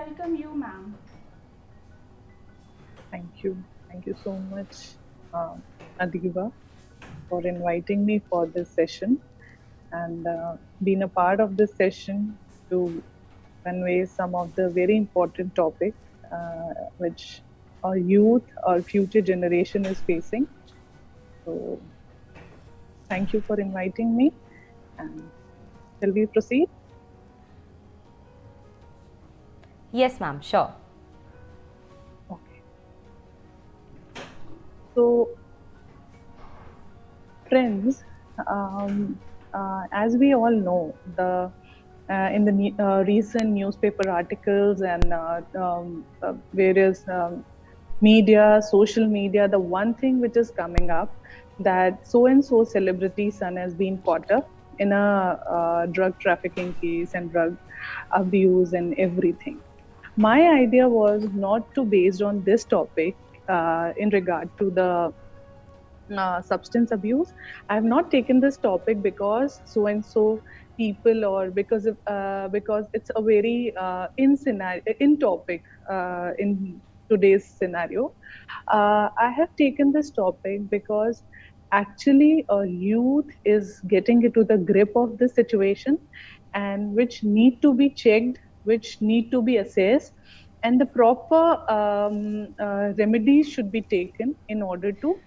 welcome you, ma'am. Thank you so much, Adiba, for inviting me for this session and being a part of this session to convey some of the very important topic which our youth, our future generation is facing. So, thank you for inviting me. And shall we proceed? Yes, ma'am, sure. Okay. So, friends, as we all know, the in the recent newspaper articles and various media, social media, the one thing which is coming up that so and so celebrity son has been caught up in a drug trafficking case and drug abuse and everything. My idea was not to based on this topic in regard to the substance abuse. I have not taken this topic because so and so people or because it's a very in topic in today's scenario. I have taken this topic because actually a youth is getting into the grip of this situation and which need to be checked, which need to be assessed, and the proper remedies should be taken in order to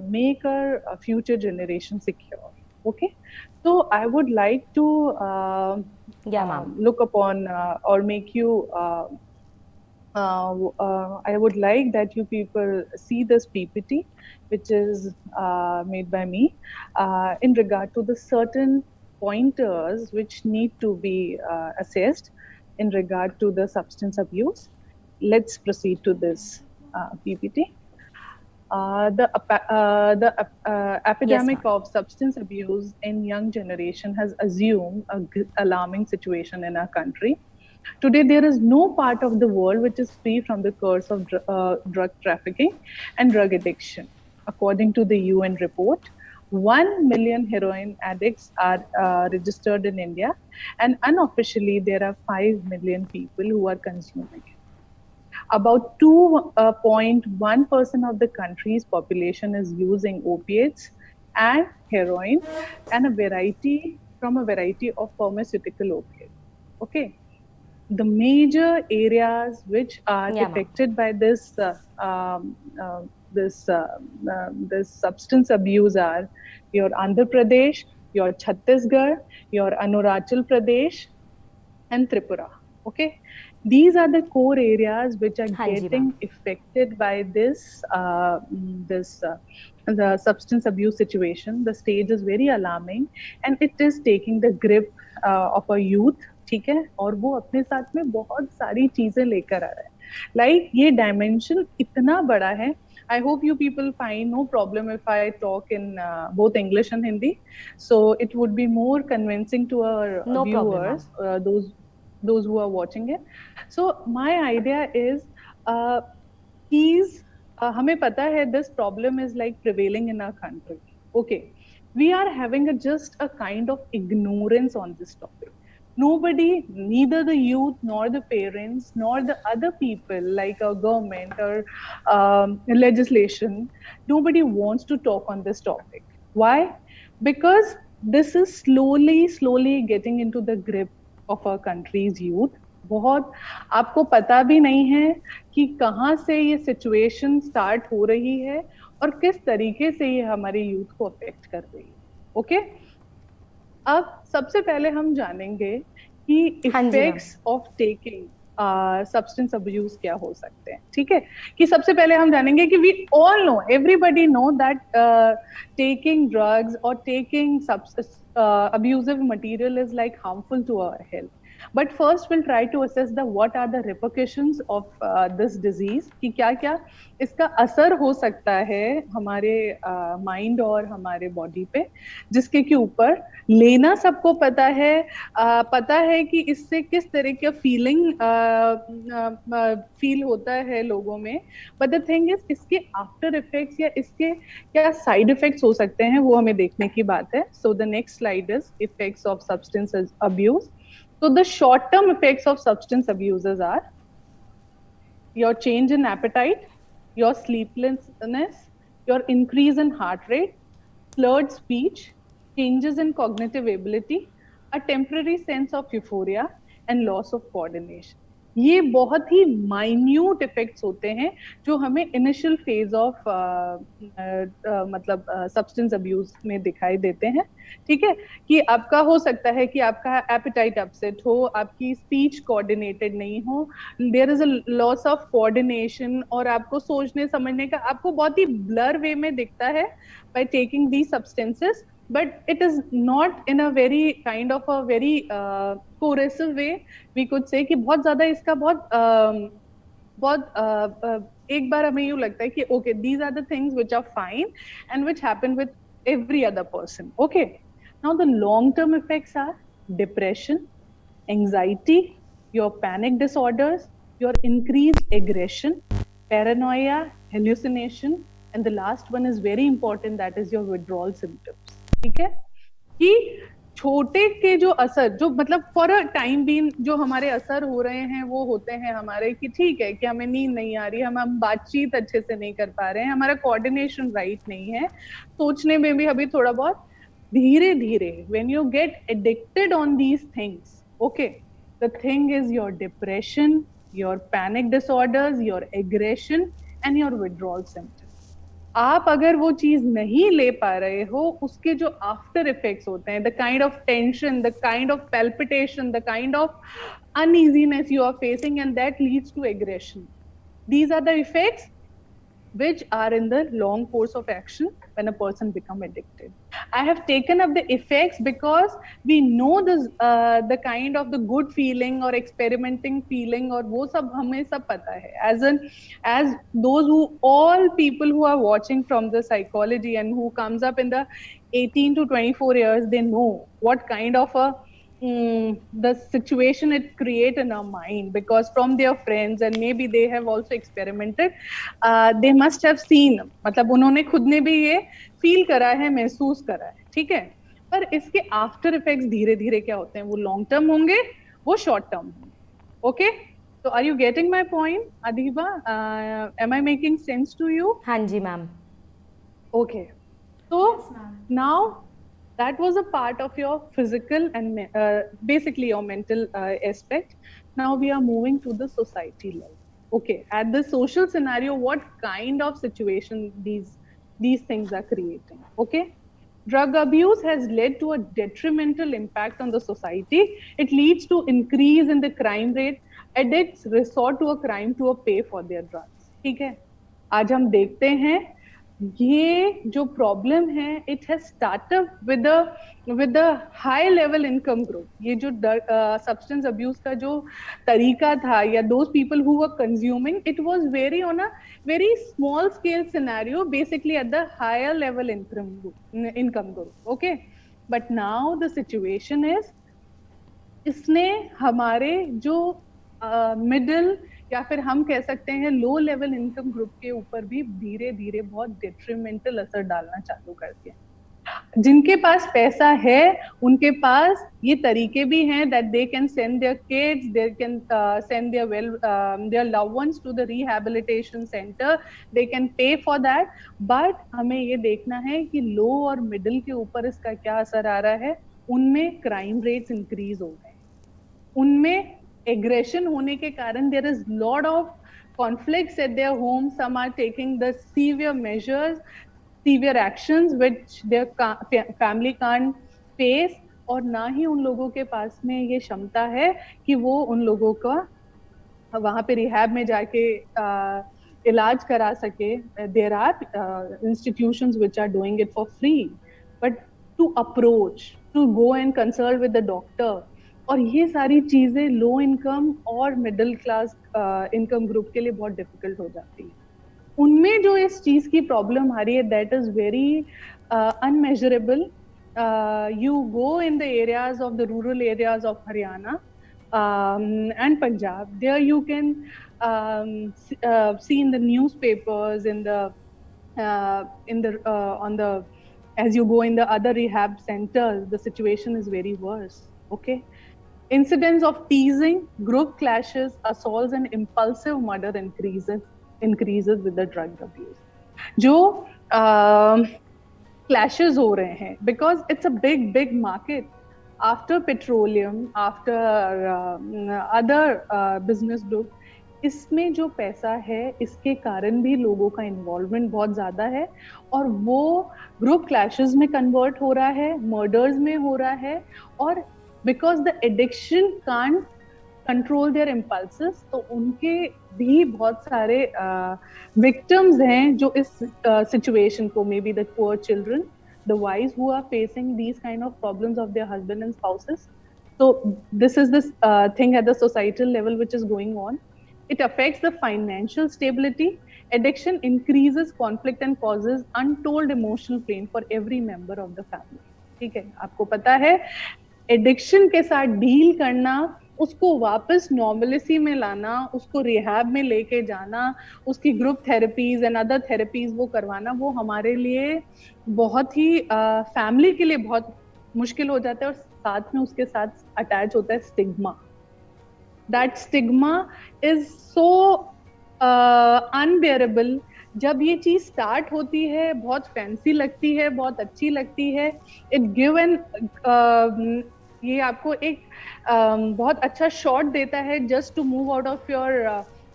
make our future generation secure. Okay, so I would like to Yeah, ma'am. look upon or make you. I would like that you people see this PPT, which is made by me, in regard to the certain pointers which need to be assessed in regard to the substance abuse. Let's proceed to this PPT. The Yes, epidemic ma'am. of substance abuse in young generation has assumed a alarming situation in our country. Today, there is no part of the world which is free from the curse of drug trafficking and drug addiction. According to the UN report, 1 million heroin addicts are registered in India, and unofficially, there are 5 million people who are consuming it. About 2.1% of the country's population is using opiates and heroin and a variety of pharmaceutical opiates. Okay, the major areas which are Yeah, ma'am. affected by this substance abuse are your Andhra Pradesh, your Chhattisgarh, your Arunachal Pradesh, and Tripura. Okay, these are the core areas which are हाँ जी, ma'am. getting affected by the substance abuse situation. The stage is very alarming, and it is taking the grip of a youth. ठीक है, और वो अपने साथ में बहुत सारी चीजें लेकर आ रहा है. Like ये dimension इतना बड़ा है. I hope you people find no problem if I talk in both English and Hindi. So it would be more convincing to our No problem, ma'am. viewers, those who are watching it. So my idea is, uh, is हमें पता है this problem is like prevailing in our country. Okay, we are having just a kind of ignorance on this topic. Nobody, neither the youth nor the parents nor the other people like our government or legislation, nobody wants to talk on this topic. Why? Because this is slowly getting into the grip of our country's youth. बहुत आपको पता भी नहीं है कि कहाँ से ये सिचुएशन स्टार्ट हो रही है और किस तरीके से ये हमारे यूथ को अफेक्ट कर रही है. ओके, अब सबसे पहले हम जानेंगे कि हाँ जी, ma'am. Effects of taking substance abuse क्या हो सकते हैं. ठीक है, कि सबसे पहले हम जानेंगे कि we all know, everybody know that taking drugs और taking abusive material is like harmful to our health. But first we'll try to assess the what are the repercussions of this disease, कि क्या क्या इसका असर हो सकता है हमारे माइंड और हमारे बॉडी पे, जिसके के ऊपर लेना सबको पता है कि इससे किस तरह का फीलिंग फील होता है लोगों में. बट द थिंग इज इसके आफ्टर इफेक्ट्स या इसके क्या साइड इफेक्ट्स हो सकते हैं वो हमें देखने की बात है. So the next slide is effects of substance abuse. So the short-term effects of substance abusers are your change in appetite, your sleeplessness, your increase in heart rate, slurred speech, changes in cognitive ability, a temporary sense of euphoria, and loss of coordination. ये बहुत ही minute effects होते हैं जो हमें initial phase of मतलब substance abuse में दिखाई देते हैं. ठीक है, कि आपका हो सकता है कि आपका एपिटाइट अपसेट हो, आपकी स्पीच कोऑर्डिनेटेड नहीं हो, there is a loss of coordination, और आपको सोचने समझने का आपको बहुत ही ब्लर वे में दिखता है by taking these substances, but it is not in a very kind of a very coercive way. We could say कि बहुत ज्यादा इसका बहुत एक बार हमें यूं लगता है कि okay, these are the things which are fine and which happen with every other person. Okay, now the long term effects are depression, anxiety, your panic disorders, your increased aggression, paranoia, hallucination, and the last one is very important, that is your withdrawal symptoms. ठीक है, कि छोटे के जो असर जो मतलब for a time been जो हमारे असर हो रहे हैं वो होते हैं हमारे कि ठीक है कि हमें नींद नहीं आ रही, हम बातचीत अच्छे से नहीं कर पा रहे हैं, हमारा कोऑर्डिनेशन राइट नहीं है, सोचने में भी अभी थोड़ा बहुत. धीरे धीरे when you get addicted on these things, okay, the thing is your depression, your panic disorders, your aggression and your withdrawal symptoms. आप अगर वो चीज नहीं ले पा रहे हो, उसके जो आफ्टर इफेक्ट्स होते हैं, the kind of tension, the kind of palpitation, the kind of uneasiness you are facing, and that leads to aggression. These are the effects which are in the long course of action when a person become addicted. I have taken up the effects because we know this, the kind of the good feeling or experimenting feeling, और वो सब हमें सब पता है. As those who, all people who are watching from the psychology and who comes up in the 18 to 24 years, they know what kind of a the situation it create in our mind, because from their friends and maybe they have also experimented, they must have seen, मतलब उन्होंने खुद ने भी ये feel करा है, महसूस करा है. ठीक है, पर इसके आफ्टर इफेक्ट्स धीरे धीरे क्या होते हैं, वो लॉन्ग टर्म होंगे, वो शॉर्ट टर्म होंगे. Okay, so are you getting my point, Adiba? Am I making sense to you? हाँ जी ma'am. Okay, so now that was a part of your physical and basically your mental aspect. Now we are moving to the society level. Okay, at the social scenario, what kind of situation these things are creating? Okay, drug abuse has led to a detrimental impact on the society. It leads to increase in the crime rate. Addicts resort to a crime to pay for their drugs. ठीक है, आज हम देखते हैं ये जो problem है, it has startup with a high level income group. ये जो सब्सटेंस अब्यूज का जो तरीका था, या those people who were consuming, it was very on a very small scale scenario, basically at the higher level income group. Okay, but now the situation is, इसने हमारे जो मिडिल या फिर हम कह सकते हैं लो लेवल इनकम ग्रुप के ऊपर भी धीरे धीरे बहुत डिट्रीमेंटल असर डालना चालू कर दिया. जिनके पास पैसा है उनके पास ये तरीके भी हैं that they can send their kids, they can send their loved ones to the rehabilitation center, they can pay for that. but हमें ये देखना है कि लो और मिडिल के ऊपर इसका क्या असर आ रहा है. उनमें क्राइम रेट्स इंक्रीज हो गए, उनमें aggression होने के कारण there is lot of conflicts at their home. Some are taking the severe measures, severe actions which their family can't face, और ना ही उन लोगों के पास में ये क्षमता है कि वो उन लोगों का वहां पे रिहैब में जाके इलाज करा सके. There are institutions which are doing it for free, but to approach, to go and consult with the doctor, और ये सारी चीजें लो इनकम और मिडिल क्लास इनकम ग्रुप के लिए बहुत डिफिकल्ट हो जाती है. उनमें जो इस चीज की प्रॉब्लम आ रही है, that is very unmeasurable. You go in the areas of the rural areas of Haryana and Punjab, there you can see in the newspapers, on the as you go in the other rehab centers, the situation is very worse. Okay, Incidents of teasing, group clashes, assaults and impulsive murder increases with the drug abuse. जो clashes हो रहे हैं because it's a big market. After petroleum, after other business group, इसमें जो पैसा है इसके कारण भी लोगों का इन्वॉल्वमेंट बहुत ज्यादा है और वो ग्रुप क्लैशेस में कन्वर्ट हो रहा है, मर्डर्स में हो रहा है और because the addiction can't control their impulses, तो उनके भी बहुत सारे विक्टिम्स हैं जो इस सिचुएशन को, may be the poor children, the wives who are facing these kind of problems of their husband and spouses. So this is this thing at the societal level which is going on. It affects the financial stability. Addiction increases conflict and causes untold emotional pain for every member of the family. ठीक है, आपको पता है addiction के साथ deal करना, उसको वापस नॉर्मलिसी में लाना, उसको रिहैब में लेके जाना, उसकी group therapies and other therapies वो करवाना, वो हमारे लिए बहुत ही फैमिली के लिए बहुत मुश्किल हो जाता है और साथ में उसके साथ अटैच होता है stigma. That stigma is so unbearable. जब ये चीज स्टार्ट होती है बहुत फैंसी लगती है, बहुत अच्छी लगती है. इट गिव एन ये आपको एक बहुत अच्छा शॉट देता है just to move out of your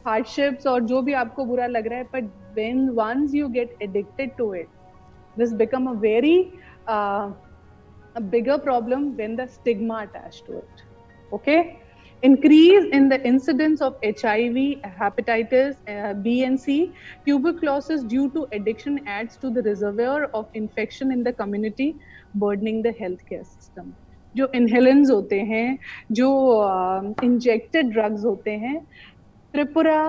hardships और जो भी आपको बुरा लग रहा है. But when once you get addicted to it, this become a very a bigger problem when the stigma attached to it. Okay, increase in the incidence of HIV, hepatitis B and C, tuberculosis due to addiction adds to the reservoir of infection in the community, burdening the healthcare system. जो inhalants होते हैं, जो injected drugs होते हैं, Tripura,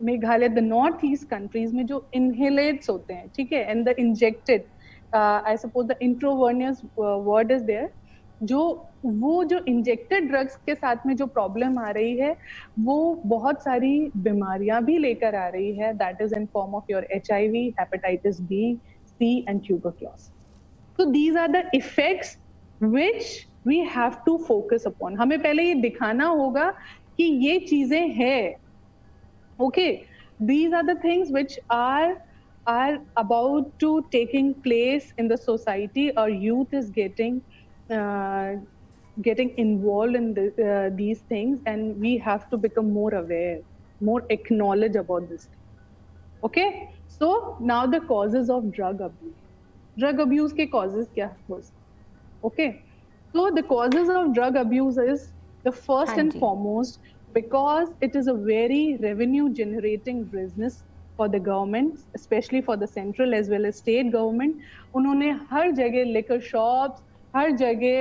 Meghalaya, the north east countries में जो inhalates होते हैं, ठीक है, and the injected, I suppose the intravenous word is there, वो जो इंजेक्टेड ड्रग्स के साथ में जो प्रॉब्लम आ रही है वो बहुत सारी बीमारियां भी लेकर आ रही है. That is in form of your HIV, hepatitis B, C and tuberculosis. So these are the effects which we have to focus upon. हमें पहले ये दिखाना होगा कि ये चीजें हैं. Okay, these are the things which are about to taking place in the society. Our youth is getting involved in these things, and we have to become more aware, more acknowledge about this. Okay, so now the causes of drug abuse. Drug abuse के causes क्या हो? Okay, so the causes of drug abuse is the first and foremost because it is a very revenue generating business for the government, especially for the central as well as state government. उन्होंने हर जगह liquor shops, हर जगह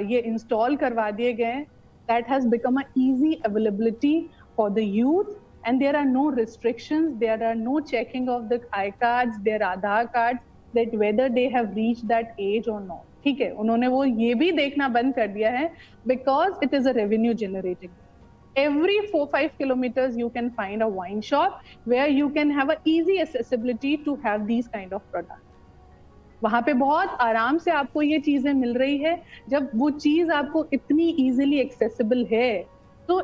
ये install करवा दिए गए. That has become an easy availability for the youth, and there are no restrictions, there are no checking of the iCards, their Aadhaar cards, that whether they have reached that age or not. ठीक है, उन्होंने वो ये भी देखना बंद कर दिया है because it is a revenue generating. Every 4-5 kilometers you can find a wine shop where you can have a easy accessibility to have these kind of products. वहां पे बहुत आराम से आपको ये चीजें मिल रही है. जब वो चीज आपको इतनी easily accessible है, तो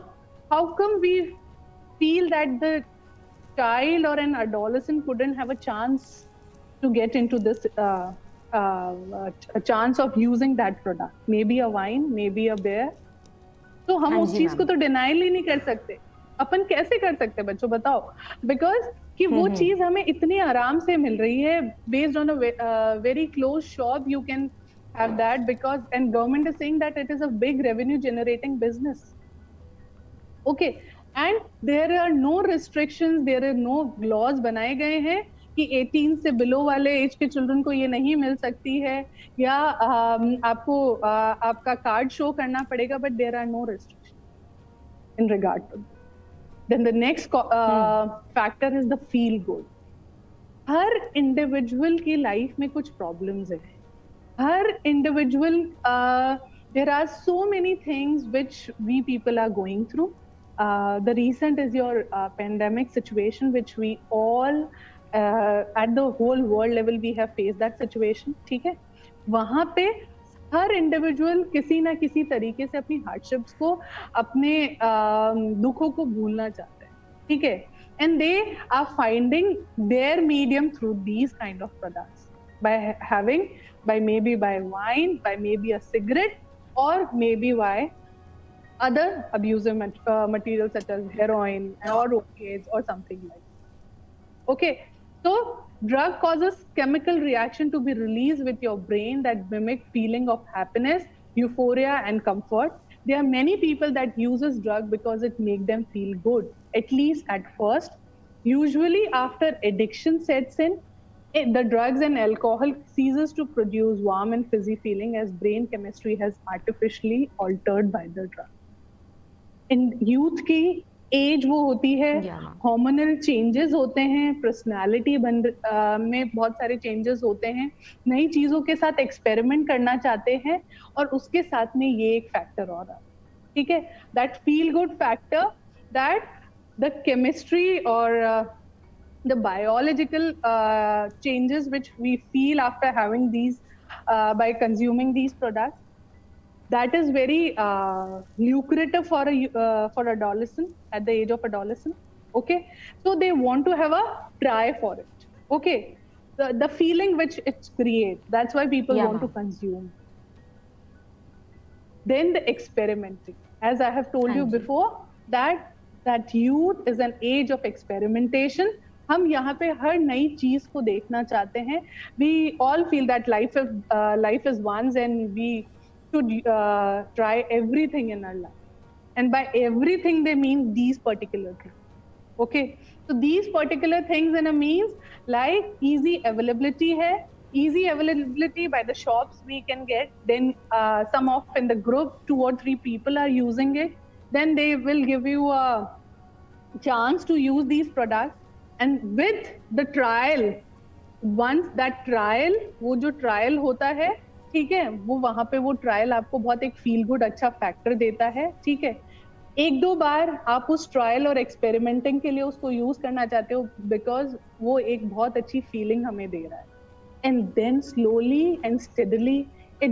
how come we feel that the child or an adolescent couldn't have a chance to get into this a chance of using that product, maybe a wine, maybe a beer. तो हम उस चीज को तो denial ही नहीं कर सकते. अपन कैसे कर सकते हैं बच्चों, बताओ? बिकॉज कि वो चीज हमें इतनी आराम से मिल रही है, based on a very close shop you can have that, because and government is saying that it is a big revenue generating business. Okay, and there are no restrictions, there are no laws बनाए गए हैं कि 18 से below वाले as के children को ये नहीं मिल सकती है या आपको आपका कार्ड शो करना पड़ेगा. But there are no restriction in regard to. Then the next factor is the feel good. हर इंडिविजुअल की लाइफ में कुछ प्रॉब्लम्स है. हर individual, there are so many things which we people are going through. The recent is your pandemic situation, which we all at the whole world level we have faced that situation. ठीक है, वहां पे हर individual किसी ना किसी तरीके से अपनी हार्डशिप्स को, अपने दुखों को भूलना चाहते हैं, ठीक है, and they are finding their medium through these kind of products by having, by maybe by wine, by maybe a cigarette, or maybe by other abusive materials such as heroin or opiates or something like that. Okay, so drug causes chemical reaction to be released with your brain that mimic feeling of happiness, euphoria and comfort. There are many people that uses drug because it make them feel good, at least at first. Usually after addiction sets in, the drugs and alcohol ceases to produce warm and fuzzy feeling as brain chemistry has artificially altered by the drug. In youth की as वो होती है, hormonal changes होते हैं, personality में बहुत सारे changes होते हैं, नई चीजों के साथ एक्सपेरिमेंट करना चाहते हैं, और उसके साथ में ये एक फैक्टर और आता है, ठीक है, that feel good factor, that the chemistry और the biological changes which we feel after having these by consuming these products, that is very lucrative for adolescent at the age of adolescent. Okay, so they want to have a try for it. Okay, the feeling which it creates, that's why people want to consume. Then the experimenting, as I have told you before, that youth is an age of experimentation. हम यहाँ पे हर नई चीज को देखना चाहते हैं. We all feel that life is once and we should try everything in our life. And by everything they mean these particular things. Okay, so these particular things in a means like easy availability hai, easy availability by the shops we can get. Then some of in the group 2 or 3 people are using it. Then they will give you a chance to use these products. And with the trial, once that trial, वो जो trial होता है, ठीक है, वो वहां पे वो ट्रायल आपको बहुत एक फील गुड अच्छा फैक्टर देता है, ठीक है, 1-2 बार आप उस ट्रायल और एक्सपेरिमेंटिंग के लिए उसको यूज करना चाहते हो बिकॉज वो एक बहुत अच्छी फीलिंग हमें दे रहा है, and then slowly and steadily it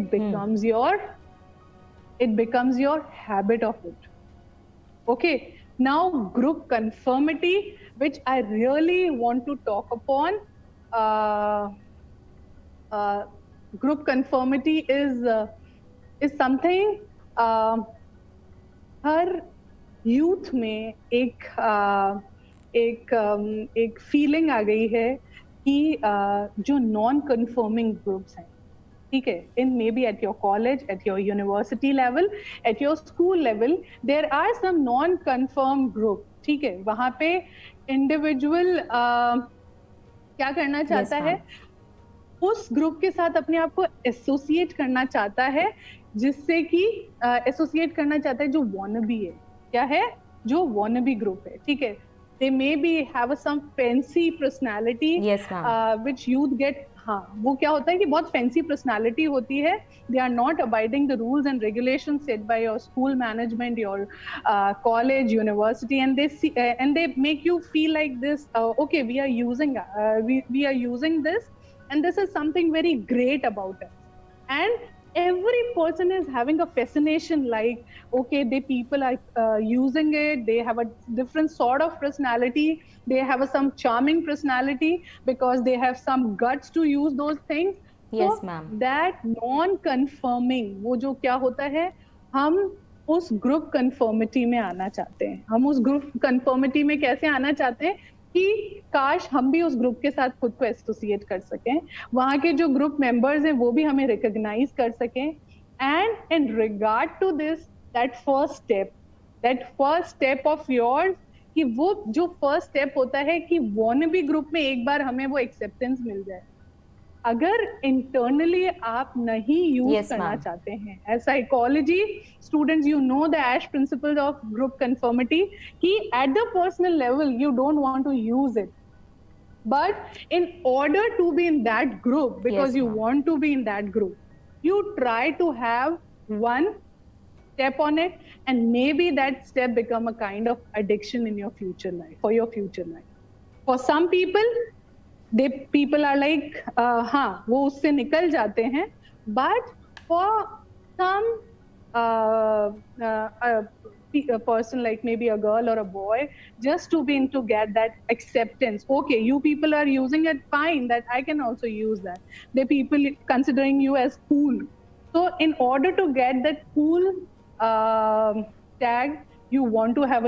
becomes your habit of it. Okay, now group conformity, which I really want to talk upon. Group conformity is something her youth में एक फीलिंग आ गई है कि जो नॉन कन्फर्मिंग ग्रुप्स हैं, ठीक है, in maybe at your college, at your university level, at your school level, there are some non-confirmed group, ठीक है, वहां पे इंडिविजुअल क्या करना चाहता है, उस ग्रुप के साथ अपने आप को एसोसिएट करना चाहता है, जिससे कि एसोसिएट करना चाहता है जो वॉनबी है, क्या है, जो वॉनबी ग्रुप है, ठीक है, they maybe have some fancy personality, which youth get. हाँ, वो क्या होता है कि बहुत फैंसी पर्सनालिटी होती है, they are not abiding the rules and regulation set by your school management, your college, university, and they make you feel like this, okay, we are using this and this is something very great about it, and every person is having a fascination, like okay, the people are using it, they have a different sort of personality, they have some charming personality because they have some guts to use those things. Yes, so ma'am. That non conforming, वो जो क्या होता है, हम उस group conformity में आना चाहते हैं. हम उस ग्रुप कंफर्मिटी में कैसे आना चाहते हैं कि काश हम भी उस ग्रुप के साथ खुद को एसोसिएट कर सकें, वहां के जो ग्रुप मेंबर्स हैं वो भी हमें रिकॉग्नाइज कर सकें, and in regard to this, that first step of yours, कि वो जो फर्स्ट स्टेप होता है कि वॉनबी ग्रुप में एक बार हमें वो एक्सेप्टेंस मिल जाए. अगर इंटरनली आप नहीं यूज करना चाहते हैं, as psychology students you know the Asch principles of group conformity, कि at the personal level you don't want to use it, but in order to be in that group, because you want to be in that group, you try to have one step on it, and maybe that step become a kind of addiction in your future life, for your future life. For some people are like हाँ, वो उससे निकल जाते हैं, but for some a person, like maybe a girl or a boy, just to get that acceptance. Okay, you people are using it, fine, that I can also use that. The people considering you as cool. So in order to get that cool tag, you want to have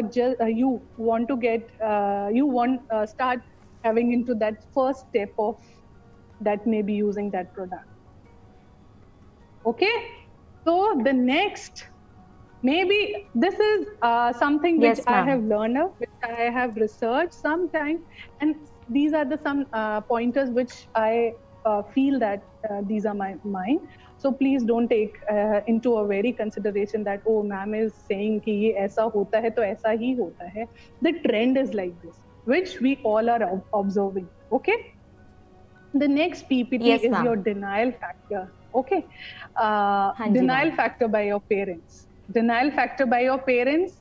you want to get start having into that first step of that may be using that product. Okay, so the next, maybe this is something which Yes, I ma'am. have learned, which I have researched sometime, and these are the some pointers which I feel that these are mine. So please don't take into a very consideration that, oh, ma'am is saying कि ये ऐसा होता है तो ऐसा ही होता है. The trend is like this, which we all are observing. Okay. The next PPT Yes, is ma'am. your denial factor. Okay. Denial factor by your parents. Denial factor by your parents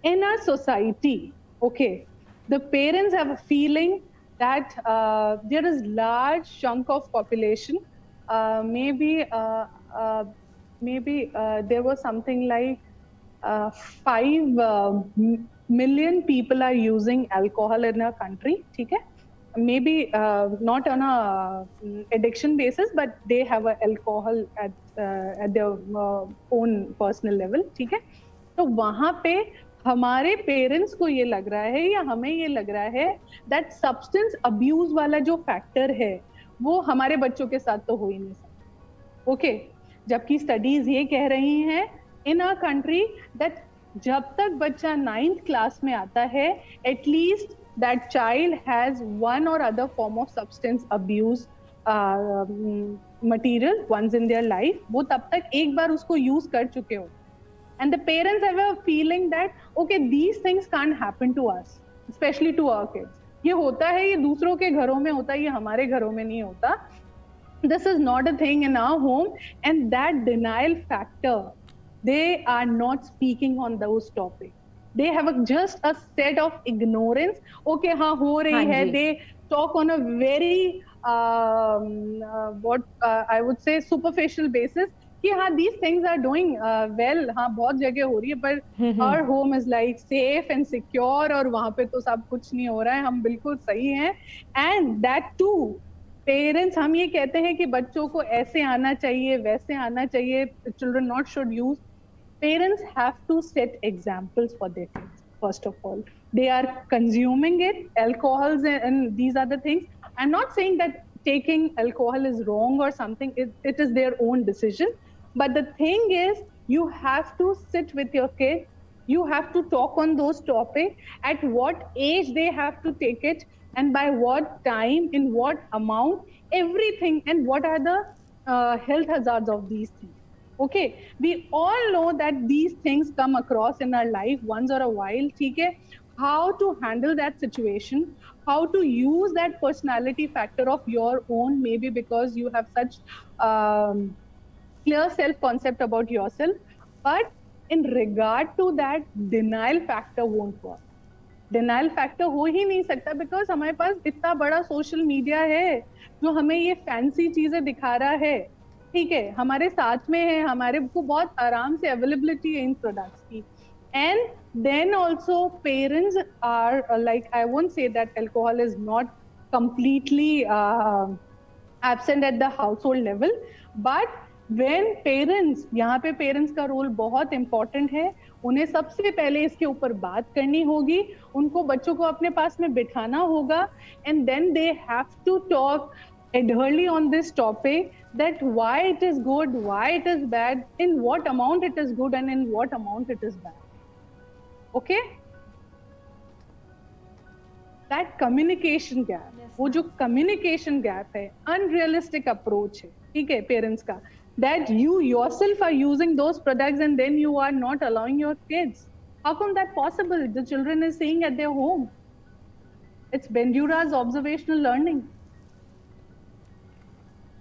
in our society. Okay. The parents have a feeling that there is large chunk of population. Maybe there was something like 5 million people are using alcohol in our country. Okay. Maybe not on a addiction basis, but they have a alcohol at their own personal level. ठीक है, तो वहां पे हमारे parents को ये लग रहा है या हमें ये लग रहा है that substance abuse वाला जो फैक्टर है वो हमारे बच्चों के साथ तो हो ही नहीं सकता. ओके, जबकि स्टडीज ये कह रही हैं इन अ कंट्री दैट जब तक बच्चा 9th क्लास में आता है, at least that child has one or other form of substance abuse material once in their life. वो तब तक एक बार उसको use कर चुके हो. And the parents have a feeling that, okay, these things can't happen to us, especially to our kids. ये होता है, ये दूसरों के घरों में होता है, ये हमारे घरों में नहीं होता. This is not a thing in our home, and that denial factor, they are not speaking on those topics. They have just a set of ignorance. Okay, हाँ हो रही है. They talk on a very what I would say superficial basis कि हाँ these things are doing well, हाँ बहुत जगह हो रही है, पर our home is like safe and secure और वहाँ पे तो सब कुछ नहीं हो रहा है, हम बिल्कुल सही हैं. And that too, पेरेंट्स हम ये कहते हैं कि बच्चों को ऐसे आना चाहिए, वैसे आना चाहिए, children not should use. Parents have to set examples for their kids. First of all, they are consuming it, alcohols, and these are the things. I'm not saying that taking alcohol is wrong or something. It is their own decision. But the thing is, you have to sit with your kid. You have to talk on those topics, at what age they have to take it, and by what time, in what amount, everything, and what are the health hazards of these things. Okay, we all know that these things come across in our life once or a while. ठीक है, how to handle that situation, how to use that personality factor of your own, maybe because you have such clear self concept about yourself, but in regard to that, denial factor won't work. Denial factor हो ही नहीं सकता, because हमारे पास इतना बड़ा social media है जो हमें ये फैंसी चीजें दिखा रहा है. ठीक है, हमारे साथ में है, हमारे को बहुत आराम से अवेलेबिलिटी है इन प्रोडक्ट्स की. And then also parents are like, I won't say that alcohol is not completely absent at the household level, but when parents, यहाँ पे पेरेंट्स का रोल बहुत इंपॉर्टेंट है. उन्हें सबसे पहले इसके ऊपर बात करनी होगी, उनको बच्चों को अपने पास में बिठाना होगा, and then they have to talk adherently on this topic, that why it is good, why it is bad, in what amount it is good and in what amount it is bad. Okay, that communication gap, वो जो communication gap है, unrealistic approach है, ठीक है, parents का, that you yourself are using those products and then you are not allowing your kids. How come that possible? The children is seeing at their home. It's Bandura's observational learning.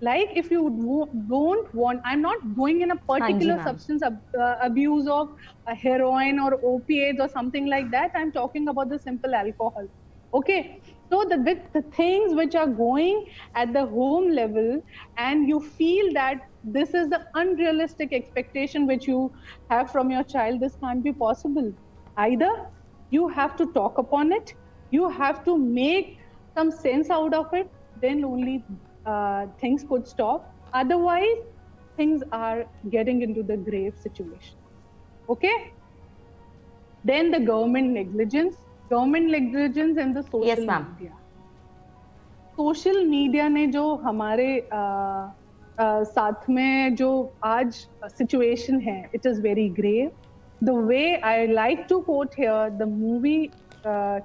Like if you don't want, I'm not going in a particular substance abuse of heroin or opiates or something like that. I'm talking about the simple alcohol. Okay, so the things which are going at the home level, and you feel that this is the unrealistic expectation which you have from your child. This can't be possible. Either you have to talk upon it, you have to make some sense out of it, then only things could stop. Otherwise, things are getting into the grave situation. Okay? Then the government negligence in the social Yes, ma'am. media. Social media ने जो हमारे साथ में जो आज situation है, it is very grave. The way I like to quote here the movie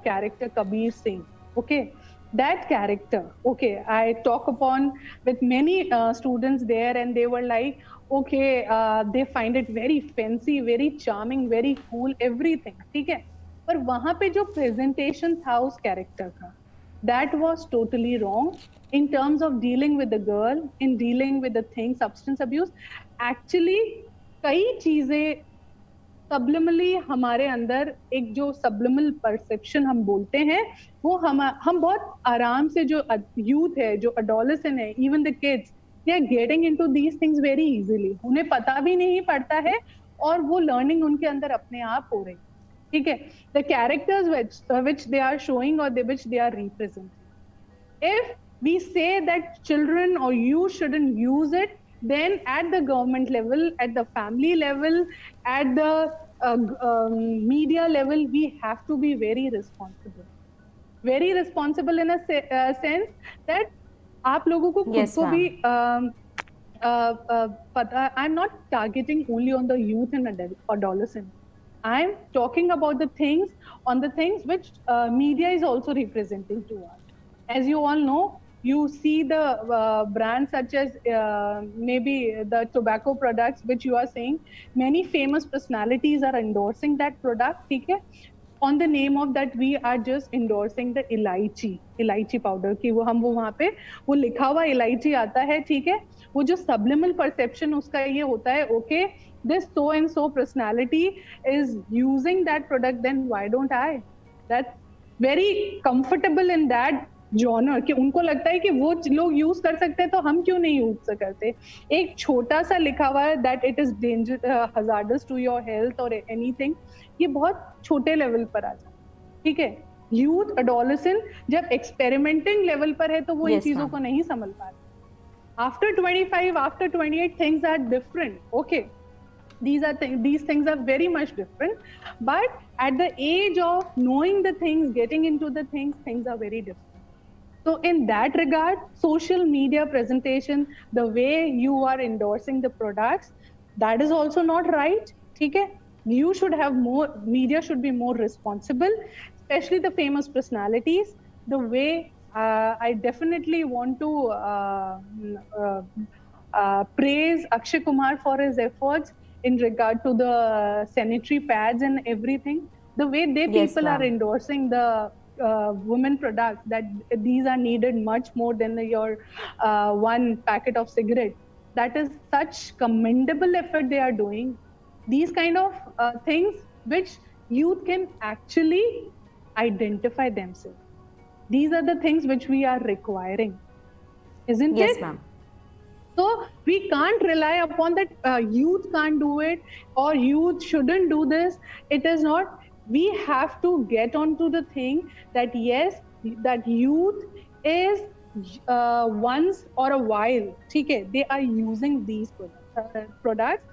character Kabir Singh. Okay, that character, okay, I talk upon with many students there, and they were like, okay, they find it very fancy, very charming, very cool, everything. ठीक है, पर वहां पे जो presentation था उस character का, that was totally wrong in terms of dealing with the girl, in dealing with the thing substance abuse. Actually कई चीजें सबलिमली हमारे अंदर, एक जो सबलिमल परसेप्शन हम बोलते हैं, वो हम बहुत आराम से, जो यूथ है, जो अडोलेसेंट है, even the kids, they are getting into these things very easily. उन्हें पता भी नहीं पड़ता है और वो लर्निंग उनके अंदर अपने आप हो रही. ठीक है, the characters which they are showing or which they are representing. If we say that children or you shouldn't use it, then at the government level, at the family level, at the media level, we have to be very responsible. Very responsible in a sense that आप लोगों को खुद को भी पता. I'm not targeting only on the youth and adolescent. I'm talking about the things which media is also representing to us. As you all know, you see the brands such as maybe the tobacco products which you are saying, many famous personalities are endorsing that product. ठीक है, on the name of that we are just endorsing the इलायची powder की वो वहाँ पे वो लिखा हुआ इलायची आता है. ठीक है, वो जो subliminal perception उसका ये होता है, okay, this so and so personality is using that product, then why don't I? That's very comfortable in that genre कि उनको लगता है कि वो लोग यूज कर सकते हैं तो हम क्यों नहीं यूज करते. एक छोटा सा लिखा हुआ है that it is hazardous to your health or anything, ये बहुत छोटे लेवल पर आ जाए. ठीक है, यूथ एडोलेसेंट जब एक्सपेरिमेंटिंग लेवल पर है तो वो इन चीजों को नहीं समझ पाते. After 25, after 28, things are different. Okay, these things are very much different, but at the age of knowing the things, getting into the things are very different. So in that regard, social media presentation, the way you are endorsing the products, that is also not right. ठीक है, you should have more, media should be more responsible, especially the famous personalities. The way I definitely want to praise Akshay Kumar for his efforts in regard to the sanitary pads and everything. The way people are endorsing the women products, that these are needed much more than your one packet of cigarette. That is such commendable effort they are doing. These kind of things which youth can actually identify themselves. These are the things which we are requiring, isn't it? Yes, ma'am. So we can't rely upon that youth can't do it or youth shouldn't do this. It is not. We have to get onto the thing that yes, that youth is once or a while, ठीक है, they are using these products,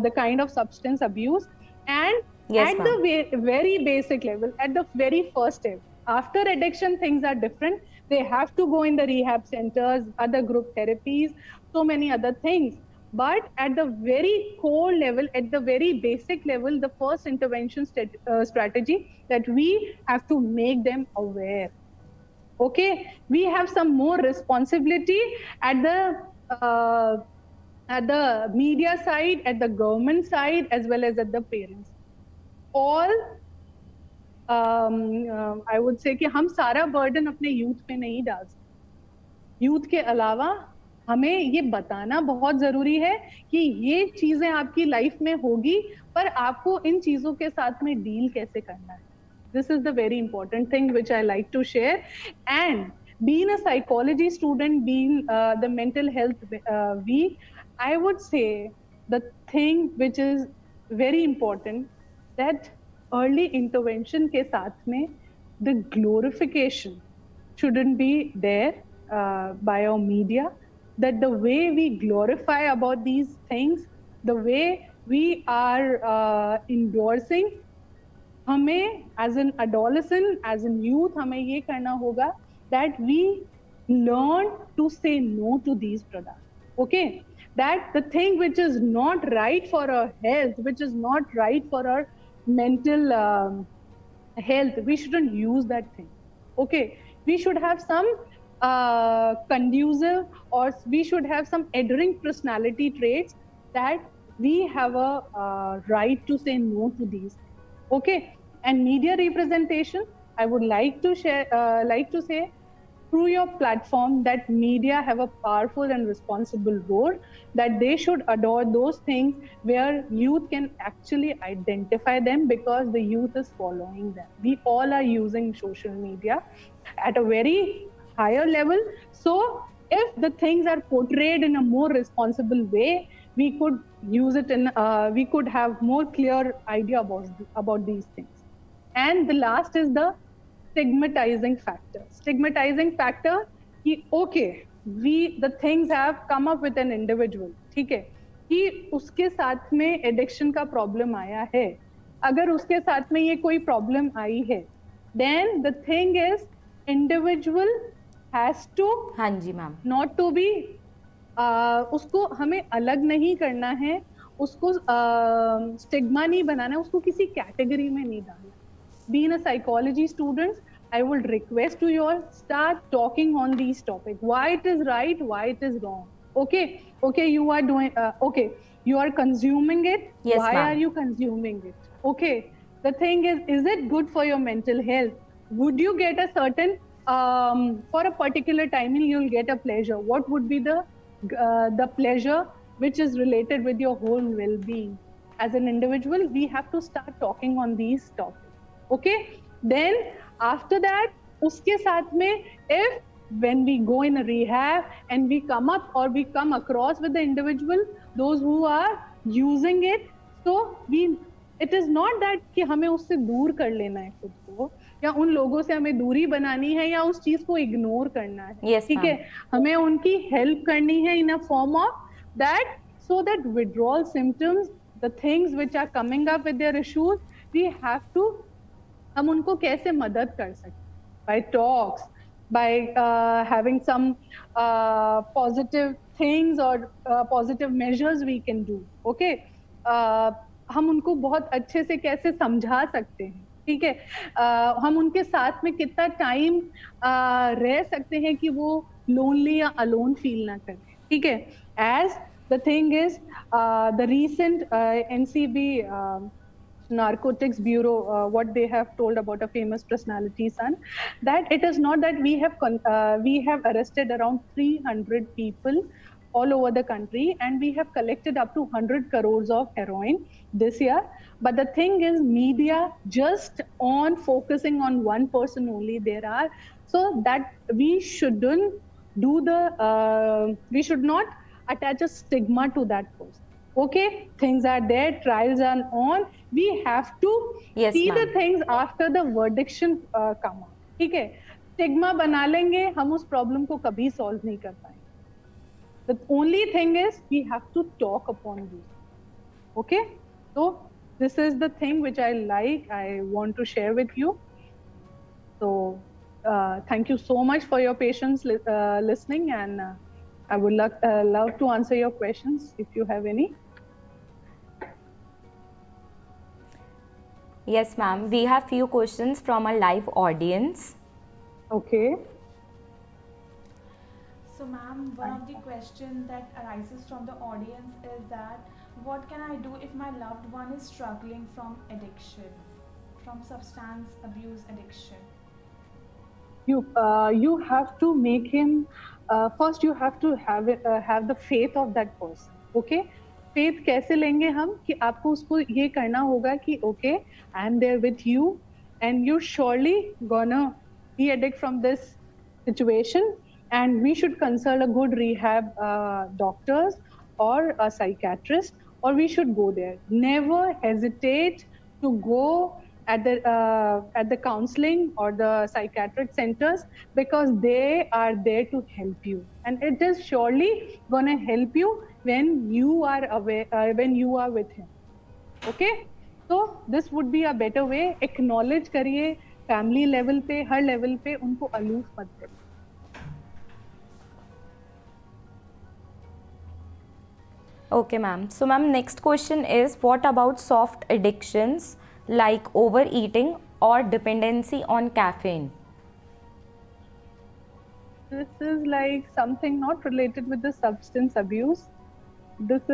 the kind of substance abuse, and at the very basic level, at the very first step. After addiction, things are different. They have to go in the rehab centers, other group therapies, so many other things. But at the very core level, at the very basic level, the first intervention strategy that we have to make them aware. Okay, we have some more responsibility at the media side, at the government side, as well as at the parents. All I would say कि हम सारा burden अपने youth पे नहीं डाल सकते. Youth के अलावा हमें ये बताना बहुत जरूरी है कि ये चीजें आपकी लाइफ में होगी, पर आपको इन चीजों के साथ में डील कैसे करना है. This is the very important thing which I like to share. And being a psychology student, being the mental health week, I would say the thing which is very important, that early intervention के साथ में the glorification shouldn't be there by our media, that the way we glorify about these things, the way we are endorsing, हमें as an adolescent, as an youth, हमें ये करना होगा that we learn to say no to these products. Okay, that the thing which is not right for our health, which is not right for our mental health, we shouldn't use that thing. Okay, we should have some conducive, or we should have some adhering personality traits, that we have a right to say no to these things. Okay, and media representation, I would like to share, like to say, through your platform, that media have a powerful and responsible role, that they should adore those things where youth can actually identify them, because the youth is following them. We all are using social media at a very higher level. So if the things are portrayed in a more responsible way, we could use it in, we could have more clear idea about these things. And the last is the stigmatizing factor. Stigmatizing factor कि okay, the things have come up with an individual, ठीक है, कि उसके साथ में addiction का problem आया है, अगर उसके साथ में ये कोई प्रॉब्लम आई है, then the thing is individual has to, हाँ जी मैम, not to be, उसको हमें अलग नहीं करना है, उसको स्टिग्मा नहीं बनाना है, उसको किसी कैटेगरी में नहीं डालना. Being a psychology student, I would request to you all, start talking on these topics. Why it is right, why it is wrong. Okay, you are doing, okay, you are consuming it. Yes, why are you consuming it? Okay, the thing is it good for your mental health? Would you get a certain, for a particular timing, you'll get a pleasure. What would be the pleasure which is related with your whole well-being? As an individual, we have to start talking on these topics. Okay, then after that, uske saath mein, if when we go in a rehab and we come up or we come across with the individual, those who are using it, so it is not that कि हमें उससे दूर कर लेना है खुद को, या उन लोगों से हमें दूरी बनानी है, या उस चीज को इग्नोर करना है. ठीक है, हमें उनकी हेल्प करनी है in a form of that, so that withdrawal symptoms, the things which are coming up with their issues, we have to, हम उनको कैसे मदद कर सकते, by talks, by having some positive things or positive measures we can do. Okay, हम उनको बहुत अच्छे से कैसे समझा सकते हैं, ठीक है, हम उनके साथ में कितना टाइम रह सकते हैं कि वो lonely या alone feel ना करें, ठीक है. As the thing is, the recent NCB Narcotics Bureau, what they have told about a famous personality son, that it is not that we have arrested around 300 people all over the country, and we have collected up to 100 crores of heroin this year. But the thing is, media just on focusing on one person only, there are, so that we shouldn't do the, we should not attach a stigma to that person. Okay, things are there, trials are on, we have to see the things after the verdiction come out. ठीक है, stigma बना लेंगे, हम उस problem को कभी solve नहीं कर पाएंगे. The only thing is we have to talk upon this. Okay, so this is the thing which I want to share with you. So thank you so much for your patience listening, and I would love to answer your questions if you have any. Yes, ma'am. We have few questions from our live audience. Okay. So, ma'am, one of the questions that arises from the audience is that what can I do if my loved one is struggling from addiction, from substance abuse addiction? You have to make him, first you have to have the faith of that person. Okay, faith कैसे लेंगे हम, कि आपको उसको ये करना होगा कि okay, I am there with you and you surely gonna de-addict from this situation, and we should consult a good rehab doctors or a psychiatrist, or we should go there. Never hesitate to go at the counseling or the psychiatric centers, because they are there to help you, and it is surely going to help you when you are aware, when you are with him. Okay, so this would be a better way. Acknowledge करिए, family level पे, हर level पे उनको aloof मत करिए. Okay, ma'am. So, ma'am, next question is, what about soft addictions like overeating or dependency on caffeine? This is like something not related with the substance abuse. This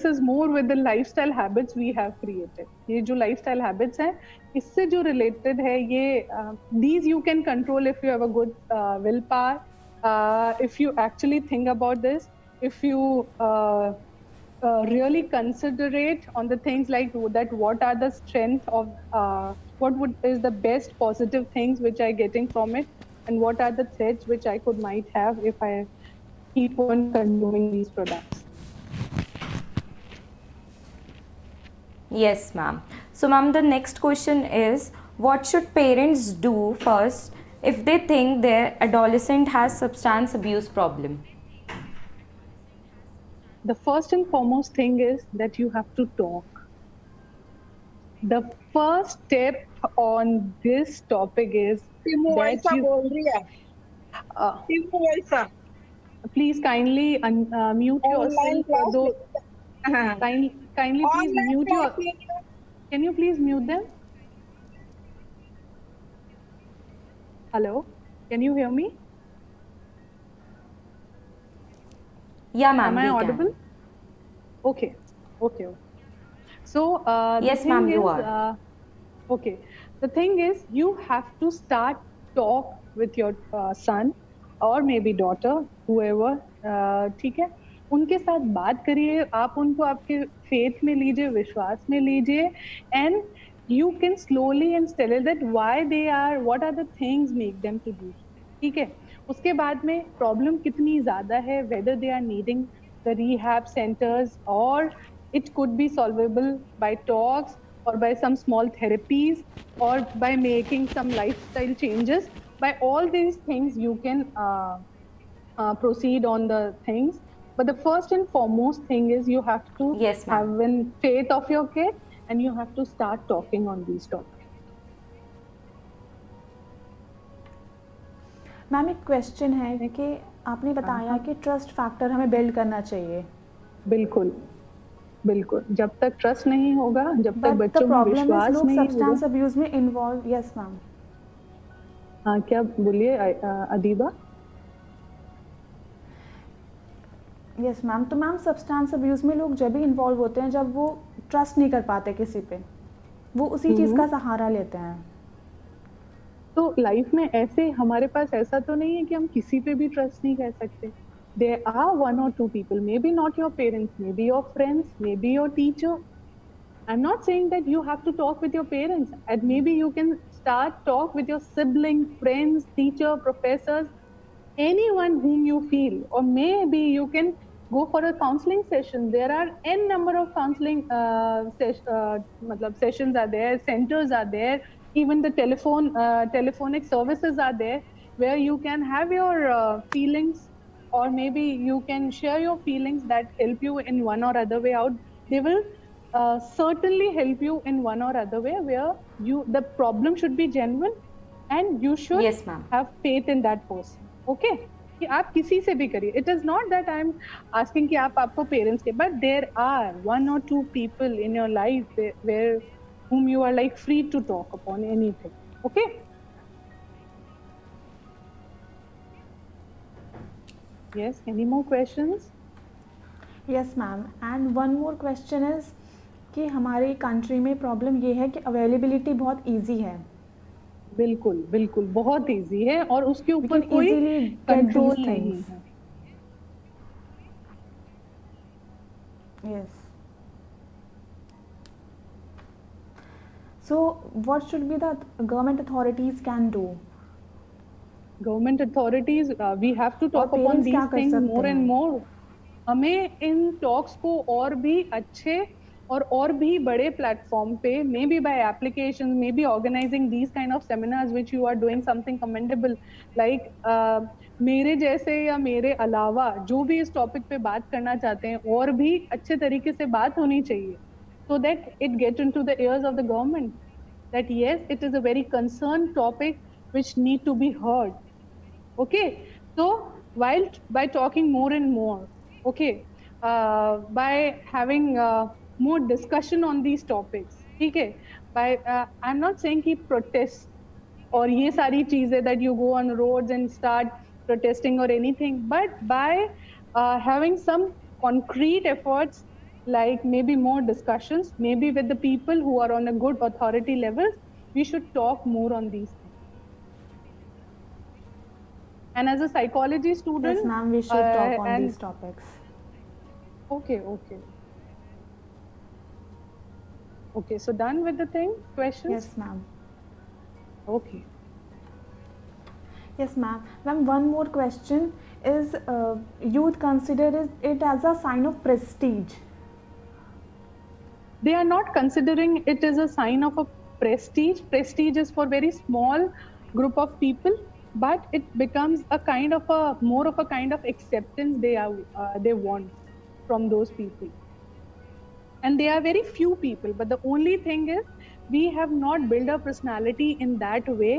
is more with the lifestyle habits we have created. ये जो lifestyle habits हैं, इससे जो related है ये these you can control if you have a good willpower. If you actually think about this, if you really considerate on the things like that, what are the strength of is the best positive things which I getting from it, and what are the threats which I might have if I keep on consuming these products. Yes, ma'am. So, ma'am, the next question is, what should parents do first if they think their adolescent has substance abuse problem? The first and foremost thing is that you have to talk. The first step on this topic is that you please kindly mute yourself. Kindly please mute your. Can you please mute them? Hello, can you hear me? Yeah, ma'am. Am I audible? Okay. So yes, ma'am, you are. Okay. The thing is, you have to start talk with your son or maybe daughter, whoever. ठीक है? उनके साथ बात करिए, आप उनको आपके faith में लीजिए, विश्वास में लीजिए, and you can slowly and tell that why they are, what are the things make them to do. ठीक है? उसके बाद में प्रॉब्लम कितनी ज्यादा है, whether they are needing the rehab centers, or it could be solvable by talks or by some small therapies or by making some lifestyle changes. By all these things you can proceed on the things, but the first and foremost thing is you have to have faith of your kid, and you have to start talking on these topics. Ma'am, एक question है कि आपने बताया कि trust factor हमें build करना चाहिए. बिल्कुल बिल्कुल, जब तक ट्रस्ट नहीं होगा, जब तक बच्चों में विश्वास नहीं होगा. सब्सटेंस अब्यूज में इन्वॉल्व. Yes ma'am. हाँ, क्या बोलिए अदीबा? Yes ma'am. तो मैम, सब्सटेंस अब्यूज में लोग जब भी इन्वॉल्व होते हैं जब वो ट्रस्ट नहीं कर पाते किसी पे, वो उसी चीज़ का सहारा लेते हैं. तो लाइफ में ऐसे हमारे पास ऐसा तो नहीं है कि हम किसी पे भी ट्रस्ट नहीं कर सकते. There are one or two people, maybe not your parents, maybe your friends, maybe your teacher. I'm not saying that you have to talk with your parents, and maybe you can start talk with your siblings, friends, teacher, professors, anyone whom you feel, or maybe you can go for a counseling session. There are n number of counseling sessions are there, centers are there, even the telephonic services are there, where you can have your feelings, or maybe you can share your feelings that help you in one or other way out. They will certainly help you in one or other way, where the problem should be genuine and you should have faith in that person. Okay? कि आप किसी से भी करिए. It is not that I am asking कि आप आपको parents के, but there are one or two people in your life where whom you are like free to talk upon anything. Okay? Yes, any more questions? Yes ma'am. And one more question is कि हमारे country में problem ये है कि availability बहुत easy है. बिल्कुल बिल्कुल, बहुत इजी है और उसके ऊपर कोई कंट्रोल नहीं है. Yes. So what should be the government authorities can do? Government authorities, we have to talk upon these things more and more. हमें इन टॉक्स को और भी अच्छे और भी बड़े प्लेटफॉर्म पे, maybe by application, maybe organising these kind of seminars which you are doing something commendable, like मेरे जैसे या मेरे अलावा जो भी इस टॉपिक पे बात करना चाहते हैं, और भी अच्छे तरीके से बात होनी चाहिए, so that it get into the ears of the government that yes, it is a very concerned topic which need to be heard. Okay, so while by talking more and more, okay, by having more discussion on these topics, okay, by I'm not saying ki protest और ये सारी चीजें that you go on roads and start protesting or anything, but by having some concrete efforts, like maybe more discussions, maybe with the people who are on a good authority levels, we should talk more on these things. And as a psychology student, Yes, ma'am, we should talk on and these topics. okay, so done with the thing, questions? Yes, ma'am. Okay. Yes, ma'am. Ma'am, one more question is, youth consider it as a sign of prestige. They are not considering it as a sign of a prestige. Prestige is for very small group of people, but it becomes a kind of a more of a kind of acceptance they want from those people. And they are very few people, but the only thing is we have not built our personality in that way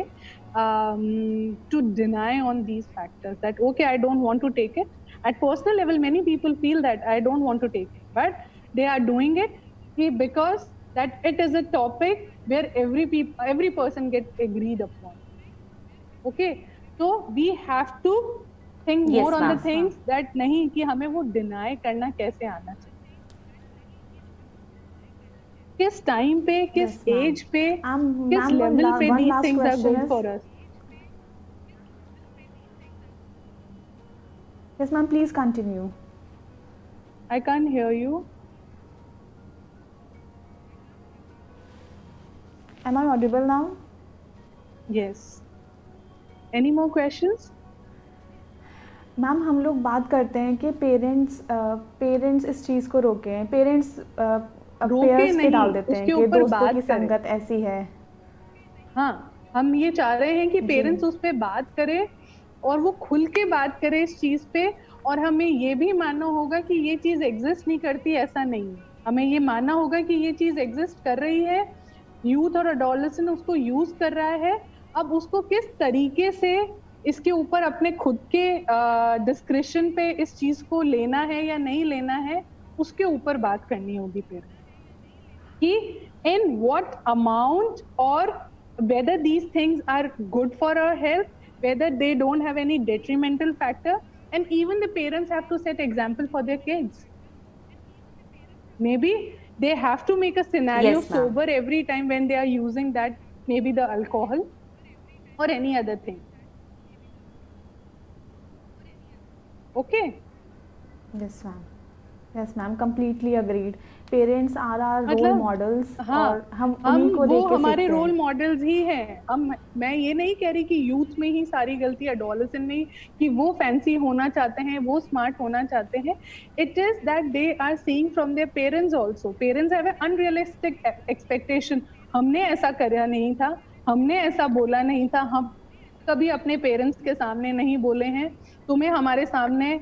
to deny on these factors that, okay, I don't want to take it. At personal level, many people feel that I don't want to take it, but they are doing it because that it is a topic where every person gets agreed upon. Okay, so we have to think Yes, more on the ma'am. things that नहीं कि हमें वो deny करना कैसे आना चाहिए, किस time पे, किस Yes, ma'am. एज पे, किस Ma'am, लेवल पे one these last things are question good is, for us. yes, ma'am, please continue. I can't hear you. Am I audible now? Yes. Any more questions? Ma'am, हम लोग बात करते हैं कि parents इस चीज़ को रोके हैं, पेरेंट्स पेयर्स पे डाल देते हैं कि दोस्तों की संगत ऐसी है. हाँ, हम ये चाह रहे हैं कि जी. पेरेंट्स उस पे बात करें और वो खुल के बात करें इस चीज पे, और हमें ये भी मानना होगा कि ये चीज एग्जिस्ट नहीं करती, ऐसा नहीं है. हमें ये मानना होगा कि ये चीज एग्जिस्ट कर रही है, यूथ और एडोलेसेंट उसको यूज कर रहा है. अब उसको किस तरीके से इसके ऊपर अपने खुद के डिस्क्रिप्शन पे इस चीज को लेना है या नहीं लेना है, उसके ऊपर बात करनी होगी पेरेंट्स कि in what amount or whether these things are good for our health, whether they don't have any detrimental factor, and even the parents have to set example for their kids. Maybe they have to make a scenario Yes, ma'am. sober every time when they are using that, maybe the alcohol or any other thing. Okay. Yes, ma'am. Yes, ma'am. Completely agreed. Parents are our role models. हाँ, और हम उन्हीं को देख के हमारे सीखते role हैं. मॉडल्स ही हैं. मैं ये नहीं कह रही कि यूथ में ही सारी गलती, एडोलेसेंट में ही, कि वो फैंसी होना चाहते हैं, वो स्मार्ट होना चाहते हैं. It is that they are seeing from their parents also. Parents have an unrealistic expectation. हमने ऐसा करा नहीं था, हमने ऐसा बोला नहीं था, हम कभी अपने पेरेंट्स के सामने नहीं बोले हैं. तुम्हें हमारे सामने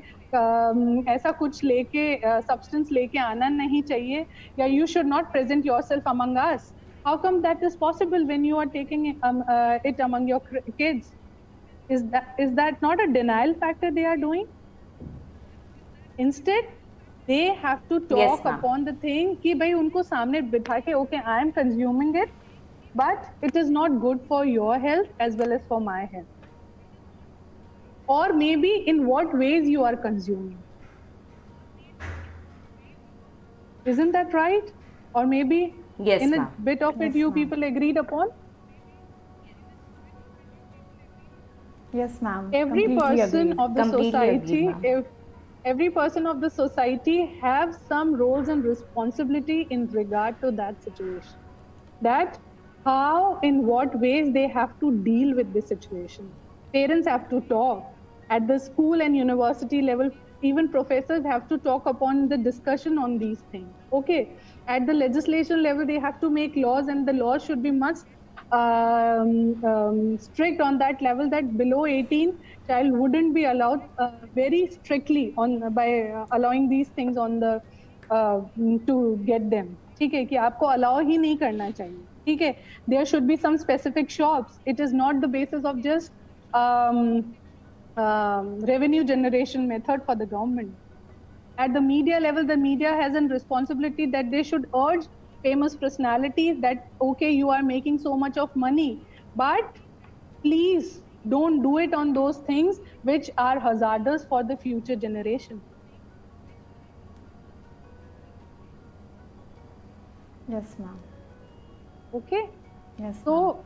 ऐसा कुछ लेके सब्सटेंस लेके आना नहीं चाहिए, या you should not present yourself among us. How come that is possible when you are taking it among your kids? is that not a denial factor they are doing? Instead they have to talk Yes, ma'am. upon the thing कि भाई उनको सामने बिठा के, okay, I am consuming it, but it is not good for your health as well as for my health. Or maybe in what ways you are consuming. Isn't that right? Or maybe Yes, in a ma'am. bit of it Yes, you ma'am. people agreed upon. Yes, ma'am. Every Completely person agreed. of the Completely society, agreed, ma'am. every person of the society have some roles and responsibility in regard to that situation. That how, in what ways they have to deal with this situation. Parents have to talk. At the school and university level, even professors have to talk upon the discussion on these things. Okay, at the legislation level, they have to make laws, and the laws should be much strict on that level, that below 18 child wouldn't be allowed very strictly on by allowing these things on the to get them. ठीक है कि आपको allow ही नहीं करना चाहिए. ठीक है, there should be some specific shops. It is not the basis of just revenue generation method for the government. At the media level, the media has a responsibility that they should urge famous personalities that, okay, you are making so much of money, but please don't do it on those things which are hazardous for the future generation. Yes, ma'am. Okay? Yes. So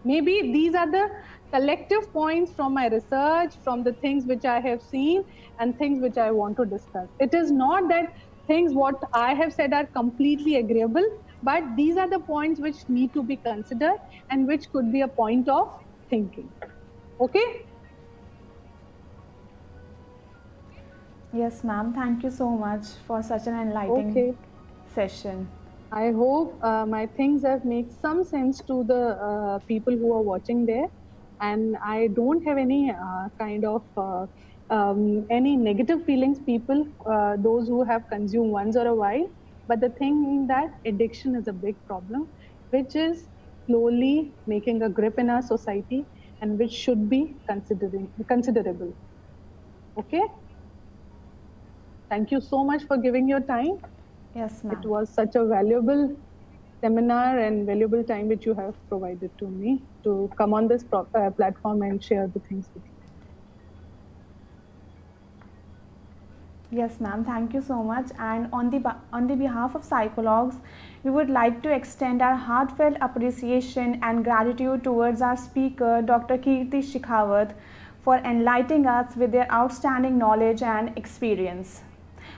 maybe these are the collective points from my research, from the things which I have seen and things which I want to discuss. It is not that things what I have said are completely agreeable, but these are the points which need to be considered and which could be a point of thinking. Okay? Yes, ma'am. Thank you so much for such an enlightening session. I hope my things have made some sense to the people who are watching there, and I don't have any kind of any negative feelings. People, those who have consumed once or a while, but the thing is that addiction is a big problem, which is slowly making a grip in our society, and which should be considerable. Okay. Thank you so much for giving your time. Yes, ma'am. It was such a valuable seminar and valuable time which you have provided to me to come on this platform and share the things with you. Yes, ma'am. Thank you so much. And on the behalf of Psychologs, we would like to extend our heartfelt appreciation and gratitude towards our speaker, Dr. Kirti Shekhawat, for enlightening us with their outstanding knowledge and experience.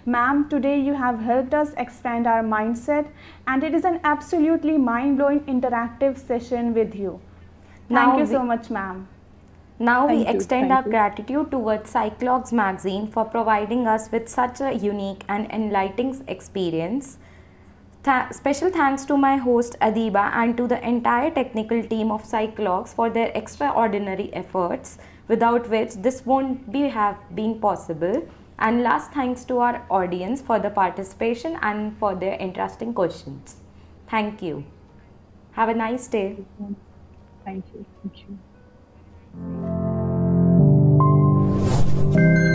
Ma'am, today you have helped us expand our mindset, and it is an absolutely mind-blowing interactive session with you. Thank you so much, ma'am. Now we extend our gratitude towards Psychologs magazine for providing us with such a unique and enlightening experience. Special thanks to my host Adiba and to the entire technical team of Psychologs for their extraordinary efforts, without which this won't have been possible. And last thanks to our audience for the participation and for their interesting questions. Thank you. Have a nice day. Thank you. Thank you.